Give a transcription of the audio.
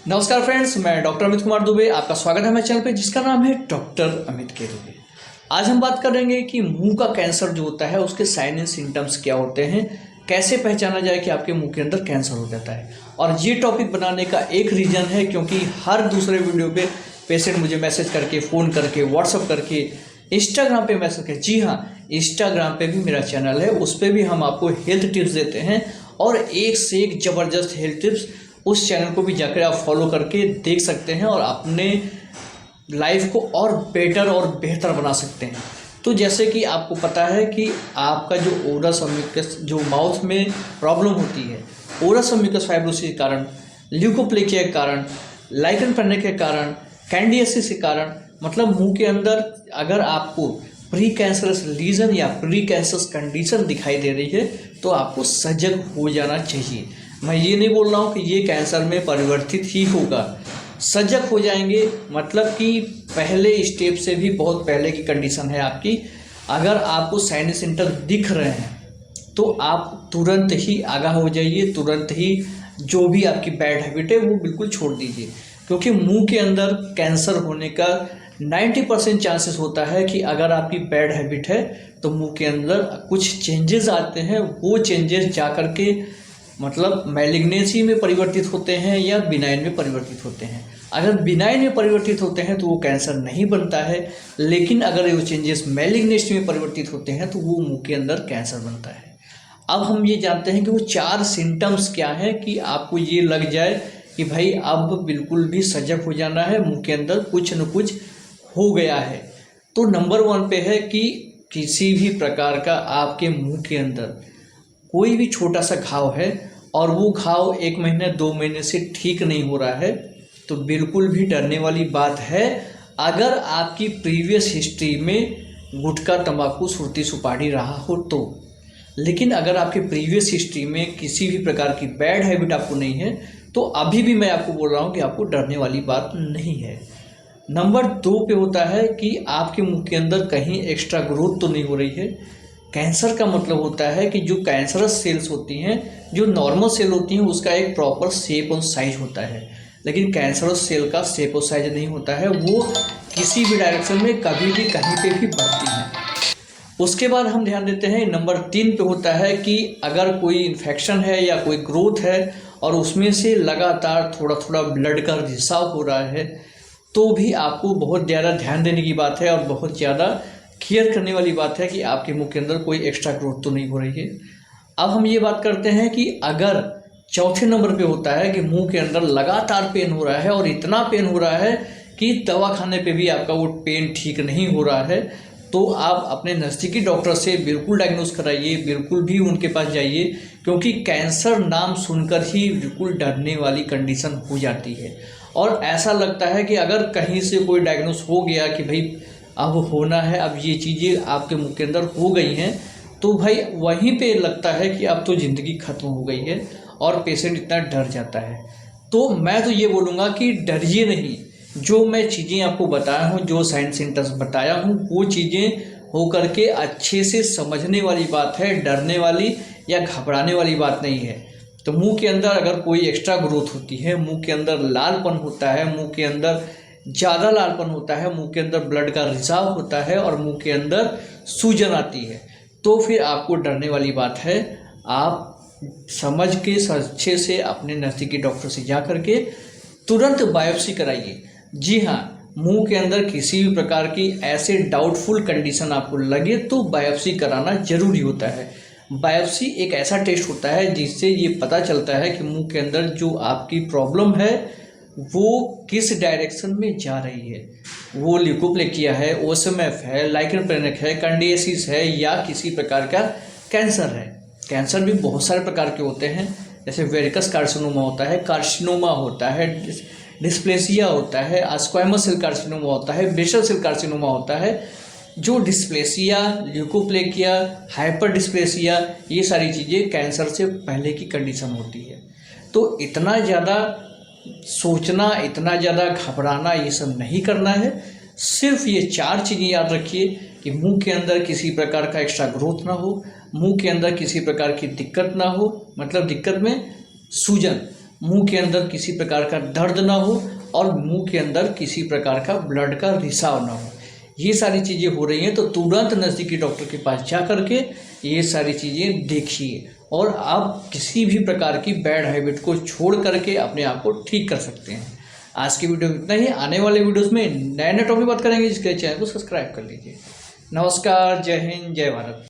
नमस्कार फ्रेंड्स, मैं डॉक्टर अमित कुमार दुबे। आपका स्वागत है हमारे चैनल पे जिसका नाम है डॉक्टर अमित के दुबे। आज हम बात करेंगे कि मुंह का कैंसर जो होता है उसके साइन एंड सिम्टम्स क्या होते हैं, कैसे पहचाना जाए कि आपके मुंह के अंदर कैंसर हो जाता है। और ये टॉपिक बनाने का एक रीज़न है क्योंकि हर दूसरे वीडियो पे पेशेंट मुझे मैसेज करके, फ़ोन करके, व्हाट्सअप करके, इंस्टाग्राम पे मैसेज करके, जी हाँ, इंस्टाग्राम पे भी मेरा चैनल है, उस पर भी हम आपको हेल्थ टिप्स देते हैं और एक से एक ज़बरदस्त हेल्थ टिप्स। उस चैनल को भी जाकर आप फॉलो करके देख सकते हैं और अपने लाइफ को और बेटर और बेहतर बना सकते हैं। तो जैसे कि आपको पता है कि आपका जो ओरस और म्यूकस, जो माउथ में प्रॉब्लम होती है, ओरस और म्यूकस फाइब्रोसिस के कारण, ल्यूकोप्लेकिया के कारण, लाइकन पड़ने के कारण, कैंडिडियासिस के कारण, मतलब मुंह के अंदर अगर आपको प्री कैंसरस लीजन या प्री कैंसरस कंडीशन दिखाई दे रही है तो आपको सजग हो जाना चाहिए। मैं ये नहीं बोल रहा हूँ कि ये कैंसर में परिवर्तित ही होगा, सजग हो जाएंगे मतलब कि पहले स्टेप से भी बहुत पहले की कंडीशन है आपकी। अगर आपको साइन सिम्टम दिख रहे हैं तो आप तुरंत ही आगाह हो जाइए, तुरंत ही जो भी आपकी बैड हैबिट है वो बिल्कुल छोड़ दीजिए, क्योंकि मुंह के अंदर कैंसर होने का 90% चांसेस होता है कि अगर आपकी बैड हैबिट है तो मुंह के अंदर कुछ चेंजेस आते हैं, वो चेंजेस जा कर के मतलब मैलिग्नेंसी में परिवर्तित होते हैं या बिनाइन में परिवर्तित होते हैं। अगर बिनाइन में परिवर्तित होते हैं तो वो कैंसर नहीं बनता है, लेकिन अगर वो चेंजेस मैलिग्नेंसी में परिवर्तित होते हैं तो वो मुंह के अंदर कैंसर बनता है। अब हम ये जानते हैं कि वो 4 सिम्टम्स क्या हैं कि आपको ये लग जाए कि भाई अब बिल्कुल भी सजग हो जाना है, मुंह के अंदर कुछ न कुछ हो गया है। तो नंबर 1 पे है कि किसी भी प्रकार का आपके मुंह के अंदर कोई भी छोटा सा घाव है और वो घाव 1 महीने 2 महीने से ठीक नहीं हो रहा है तो बिल्कुल भी डरने वाली बात है। अगर आपकी प्रीवियस हिस्ट्री में गुटखा, तंबाकू, सुरती, सुपारी रहा हो तो, लेकिन अगर आपके प्रीवियस हिस्ट्री में किसी भी प्रकार की बैड हैबिट आपको नहीं है तो अभी भी मैं आपको बोल रहा हूँ कि आपको डरने वाली बात नहीं है। नंबर 2 पे होता है कि आपके मुंह के अंदर कहीं एक्स्ट्रा ग्रोथ तो नहीं हो रही है। कैंसर का मतलब होता है कि जो कैंसरस सेल्स होती हैं, जो नॉर्मल सेल होती हैं, उसका एक प्रॉपर शेप और साइज होता है, लेकिन कैंसरस सेल का शेप और साइज नहीं होता है, वो किसी भी डायरेक्शन में कभी भी कहीं पे भी बढ़ती हैं। उसके बाद हम ध्यान देते हैं नंबर 3 पे होता है कि अगर कोई इन्फेक्शन है या कोई ग्रोथ है और उसमें से लगातार थोड़ा थोड़ा ब्लड का रिसाव हो रहा है तो भी आपको बहुत ज़्यादा ध्यान देने की बात है और बहुत ज़्यादा केयर करने वाली बात है कि आपके मुंह के अंदर कोई एक्स्ट्रा ग्रोथ तो नहीं हो रही है। अब हम ये बात करते हैं कि अगर चौथे नंबर पे होता है कि मुंह के अंदर लगातार पेन हो रहा है और इतना पेन हो रहा है कि दवा खाने पे भी आपका वो पेन ठीक नहीं हो रहा है, तो आप अपने नज़दीकी डॉक्टर से बिल्कुल डायग्नोस कराइए, बिल्कुल भी उनके पास जाइए, क्योंकि कैंसर नाम सुनकर ही बिल्कुल डरने वाली कंडीशन हो जाती है। और ऐसा लगता है कि अगर कहीं से कोई डायग्नोस हो गया कि भाई अब होना है, अब ये चीज़ें आपके मुंह के अंदर हो गई हैं, तो भाई वहीं पे लगता है कि अब तो ज़िंदगी ख़त्म हो गई है और पेशेंट इतना डर जाता है। तो मैं तो ये बोलूँगा कि डरिए नहीं। जो मैं चीज़ें आपको बताया हूँ, जो साइन सिम्टम्स बताया हूँ, वो चीज़ें हो करके अच्छे से समझने वाली बात है, डरने वाली या घबराने वाली बात नहीं है। तो मुंह के अंदर अगर कोई एक्स्ट्रा ग्रोथ होती है, मुंह के अंदर लालपन होता है, मुंह के अंदर ज़्यादा लालपन होता है, मुंह के अंदर ब्लड का रिसाव होता है और मुंह के अंदर सूजन आती है, तो फिर आपको डरने वाली बात है। आप समझ के अच्छे से अपने नज़दीकी डॉक्टर से जा करके तुरंत बायोप्सी कराइए। जी हाँ, मुंह के अंदर किसी भी प्रकार की ऐसे डाउटफुल कंडीशन आपको लगे तो बायोप्सी कराना जरूरी होता है। बायोप्सी एक ऐसा टेस्ट होता है जिससे ये पता चलता है कि मुंह के अंदर जो आपकी प्रॉब्लम है वो किस डायरेक्शन में जा रही है। वो ल्यूकोप्लेकिया है, ओएसएमएफ है, लाइकन प्लेनक है, कैंडिडियासिस है या किसी प्रकार का कैंसर है। कैंसर भी बहुत सारे प्रकार के होते हैं, जैसे वेरिकस कार्सिनोमा होता है, कार्सिनोमा होता है, डिस्प्लेसिया होता है, स्क्वैमस सेल कार्सिनोमा होता है, बेसल सेल कार्सिनोमा होता है। जो डिस्प्लेसिया, ल्यूकोप्लेकिया, हाइपर डिस्प्लेसिया, ये सारी चीज़ें कैंसर से पहले की कंडीशन होती है। तो इतना ज़्यादा सोचना, इतना ज़्यादा घबराना ये सब नहीं करना है। सिर्फ ये 4 चीज़ें याद रखिए कि मुंह के अंदर किसी प्रकार का एक्स्ट्रा ग्रोथ ना हो, मुंह के अंदर किसी प्रकार की दिक्कत ना हो, मतलब दिक्कत में सूजन, मुंह के अंदर किसी प्रकार का दर्द ना हो और मुंह के अंदर किसी प्रकार का ब्लड का रिसाव ना हो, ये सारी चीज़ें हो रही हैं तो तुरंत नज़दीकी डॉक्टर के पास जा करके ये सारी चीज़ें देखिए और आप किसी भी प्रकार की बैड हैबिट को छोड़ करके अपने आप को ठीक कर सकते हैं। आज की वीडियो में इतना ही। आने वाले वीडियोस में नए नए टॉपिक बात करेंगे, जिसके चैनल को सब्सक्राइब कर लीजिए। नमस्कार, जय हिंद, जय भारत।